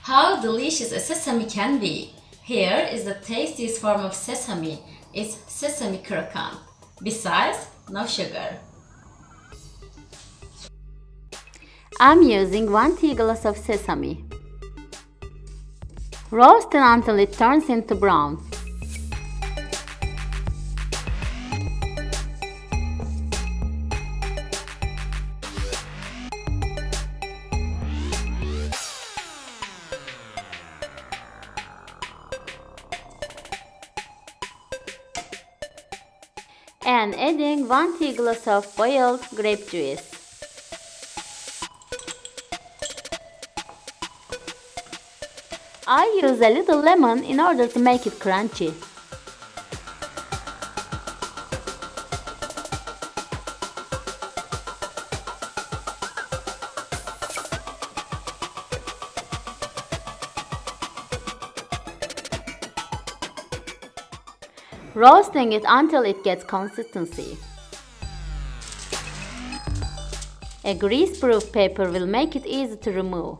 How delicious a sesame can be! Here is the tastiest form of sesame. It's Sesame Croquant. Besides, no sugar. I'm using 1 tea glass of sesame. Roast it until it turns into brown. And adding 1 tea glass of boiled grape juice. I use a little lemon in order to make it crunchy. Roasting it until it gets consistency. A grease-proof paper will make it easy to remove.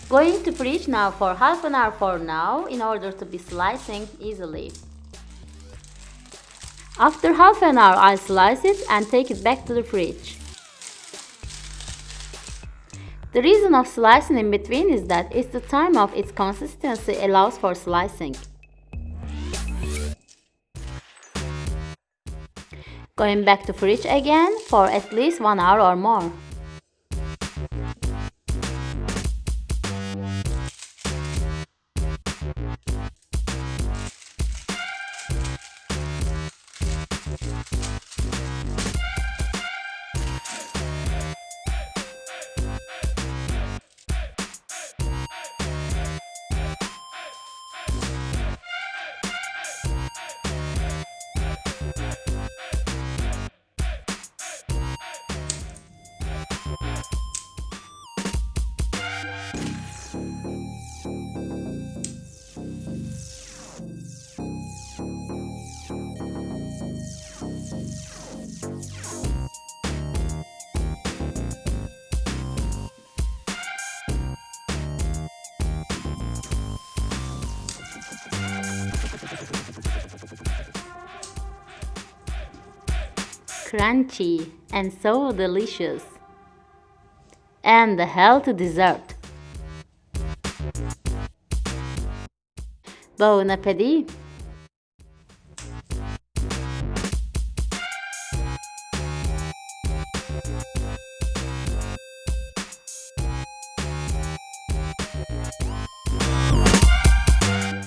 Going to fridge now for half an hour for now in order to be slicing easily. After half an hour I'll slice it and take it back to the fridge. The reason of slicing in between is that it's the time of its consistency allows for slicing. Going back to fridge again for at least 1 hour or more. Crunchy and so delicious. And a healthy dessert. Bon appétit!